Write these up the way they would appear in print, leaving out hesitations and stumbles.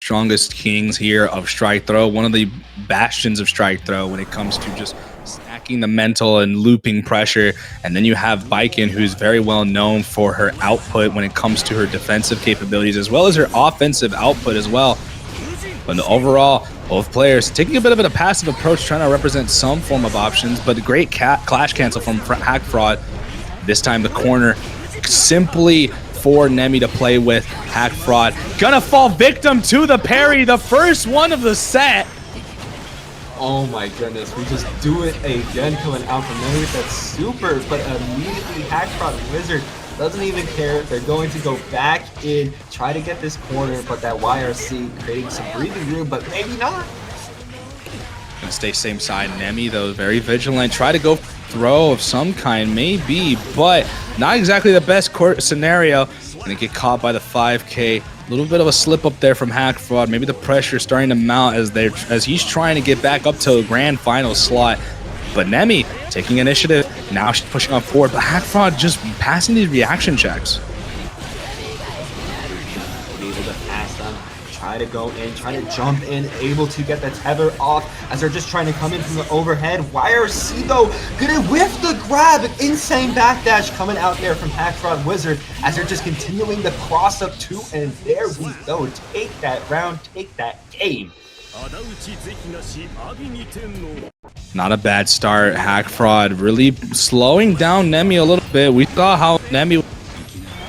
strongest kings here of strike throw, one of the bastions of strike throw when it comes to just stacking the mental and looping pressure. And then you have Baiken, who's very well known for her output when it comes to her defensive capabilities as well as her offensive output as well. But overall, both players taking a bit of a passive approach, trying to represent some form of options, but a great clash cancel from HackFraud. This time the corner simply for Nemi to play with. HackFraud gonna fall victim to the parry, the first one of the set. Oh my goodness, we just do it again, coming out from Nemi. That's super, but immediately HackFraudWizard doesn't even care. They're going to go back in, try to get this corner, but that YRC creating some breathing room, but maybe not. Gonna stay same side. Nemi, though, very vigilant. Try to go throw of some kind, maybe, but not exactly the best court scenario. Gonna get caught by the 5K. A little bit of a slip up there from HackFraud. Maybe the pressure starting to mount as he's trying to get back up to a grand final slot. But Nemi taking initiative. Now she's pushing on forward, but HackFraud just passing these reaction checks. Able to pass them, try to go in, try to jump in, able to get the tether off as they're just trying to come in from the overhead. YRC though, gonna whiff the grab. Insane backdash coming out there from HackFraudWizard as they're just continuing the cross up two, and there we go. Take that round, take that game. Not a bad start. HackFraud really slowing down Nemi a little bit. We saw how Nemi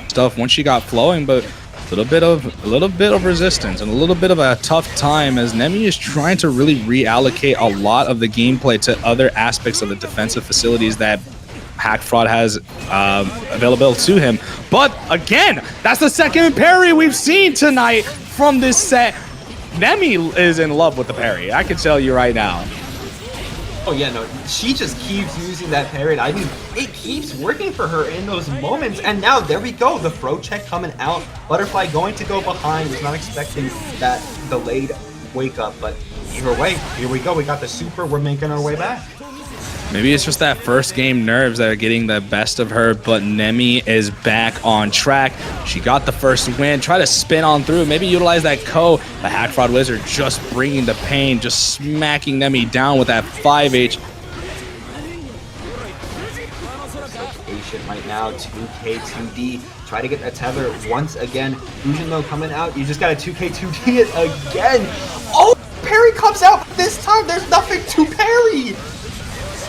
stuff once she got flowing, but a little bit of resistance and a little bit of a tough time as Nemi is trying to really reallocate a lot of the gameplay to other aspects of the defensive facilities that HackFraud has available to him. But again, that's the second parry we've seen tonight from this set. Nemi is in love with the parry, I can tell you right now. Oh yeah, no, she just keeps using that parry. I mean, it keeps working for her in those moments. And now there we go, the throw check coming out. Butterfly going to go behind. Was not expecting that delayed wake up, but either way, here we go. We got the super. We're making our way back. Maybe it's just that first game nerves that are getting the best of her, but Nemi is back on track. She got the first win. Try to spin on through, maybe utilize that Ko. The HackFraudWizard just bringing the pain, just smacking Nemi down with that 5H. Right now, 2K2D. Try to get that tether once again. Fusion though coming out. You just got a 2K2D it again. Oh, parry comes out. This time there's nothing to parry.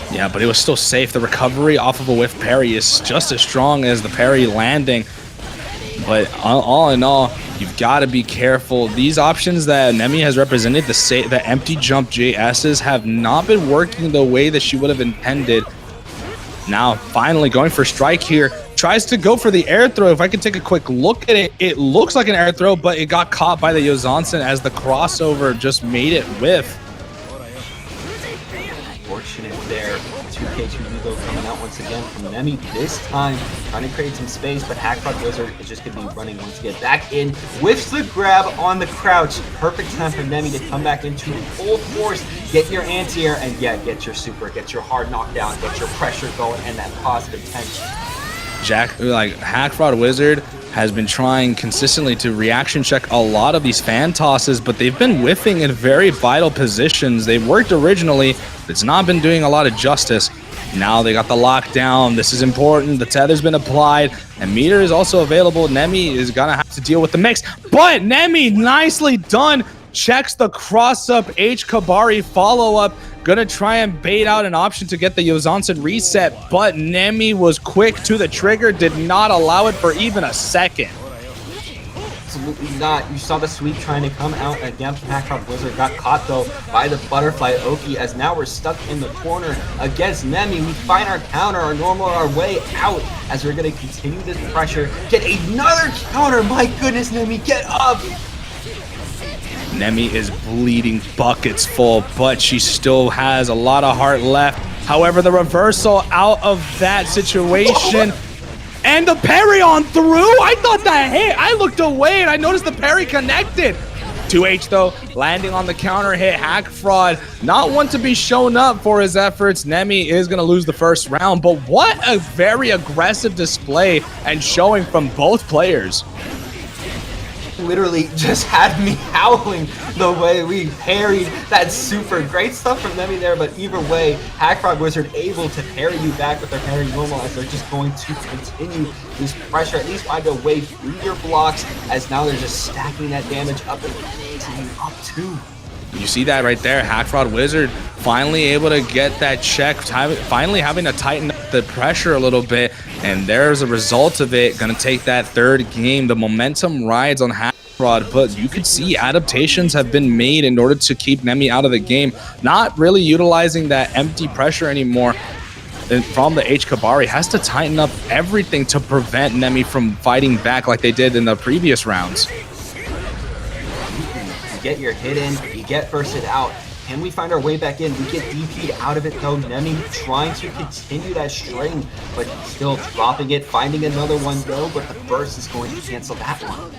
Yeah, but it was still safe. The recovery off of a whiff parry is just as strong as the parry landing. But all in all, you've got to be careful. These options that Nemi has represented, the empty jump JSs, have not been working the way that she would have intended. Now, finally going for strike here. Tries to go for the air throw. If I can take a quick look at it, it looks like an air throw, but it got caught by the Yozansen as the crossover just made it whiff. Fortunate there. 2K2D though coming out once again from Nemi. This time trying to create some space, but HackFraudWizard is just going to be running once again. Back in, whiffs the grab on the crouch. Perfect time for Nemi to come back into full force, get your anti-air, and yeah, get your super, get your hard knockdown, get your pressure going, and that positive tension. HackFraudWizard has been trying consistently to reaction check a lot of these fan tosses, but they've been whiffing in very vital positions. They've worked originally, but it's not been doing a lot of justice. Now they got the lockdown. This is important. The tether's been applied, and meter is also available. Nemi is gonna have to deal with the mix, but Nemi, nicely done. Checks the cross-up H Kabari follow-up. Gonna try and bait out an option to get the Yozansen reset, but Nemi was quick to the trigger, did not allow it for even a second. Absolutely not. You saw the sweep trying to come out against HackFraudWizard. Got caught though by the butterfly Oki, as now we're stuck in the corner against Nemi. We find our counter, our way out as we're gonna continue this pressure. Get another counter. My goodness, Nemi, get up. Nemi is bleeding buckets full, but she still has a lot of heart left. However, the reversal out of that situation and the parry on through. I thought that hit. I looked away and I noticed the parry connected. 2H though, landing on the counter hit. HackFraud, not one to be shown up for his efforts. Nemi is going to lose the first round, but what a very aggressive display and showing from both players. literally just had me howling the way we parried that super great stuff from Nemi there, but either way, HackFraudWizard able to parry you back with their parry normal as they're just going to continue this pressure, at least find a way through your blocks, as now they're just stacking that damage up and team up too. You see that right there, HackFraudWizard finally able to get that check, finally having to tighten up the pressure a little bit, and there's a result of it, gonna take that third game. The momentum rides on HackFraud, but you could see adaptations have been made in order to keep Nemi out of the game, not really utilizing that empty pressure anymore. And from the Kabari has to tighten up everything to prevent Nemi from fighting back like they did in the previous rounds. You get your hit in, you get bursted out. Can we find our way back in? We get DP'd out of it though. Nemi trying to continue that string, but still dropping it, finding another one though, but the burst is going to cancel that one.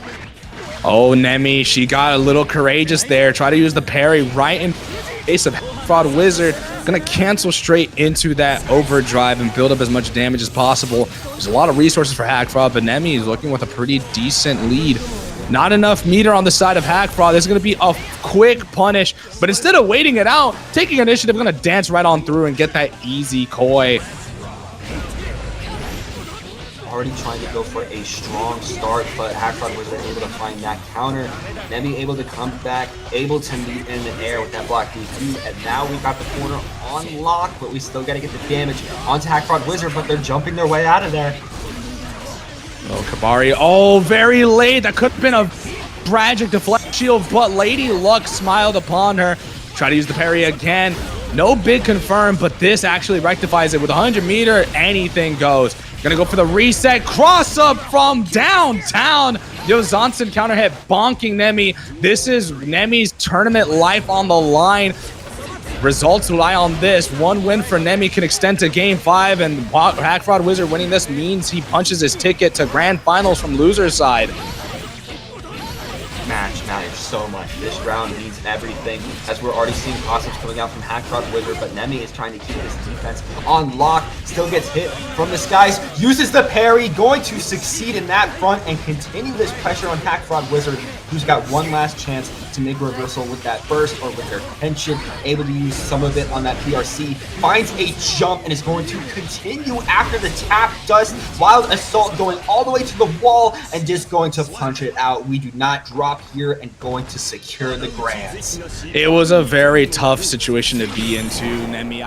Oh, Nemi, she got a little courageous there. Try to use the parry right in face of HackFraudWizard. Gonna cancel straight into that overdrive and build up as much damage as possible. There's a lot of resources for HackFraud, but Nemi is looking with a pretty decent lead. Not enough meter on the side of HackFraud. There's going to be a quick punish, but instead of waiting it out, taking initiative, going to dance right on through and get that easy koi. Already trying to go for a strong start, but HackFraudWizard able to find that counter. Nemi able to come back, able to meet in the air with that block DP, and now we got the corner on lock, but we still got to get the damage onto HackFraudWizard, but they're jumping their way out of there. Oh, Kabari. Oh, very late. That could have been a tragic deflect shield, but Lady Luck smiled upon her. Try to use the parry again. No big confirm, but this actually rectifies it with 100 meter. Anything goes. Gonna go for the reset. Cross up from downtown. Yo, Zonson counter hit, bonking Nemi. This is Nemi's tournament life on the line. Results rely on this. One win for Nemi can extend to Game 5, and HackFraudWizard winning this means he punches his ticket to Grand Finals from loser's side. Match matters so much. This round means everything, as we're already seeing concepts coming out from HackFraudWizard, but Nemi is trying to keep his defense on lock, still gets hit from the skies, uses the parry, going to succeed in that front and continue this pressure on HackFraudWizard, who's got one last chance to make a reversal with that burst or with their tension, able to use some of it on that PRC, finds a jump and is going to continue after the tap dust, wild assault going all the way to the wall and just going to punch it out. We do not drop here and going to secure the grands. It was a very tough situation to be into, Nemi.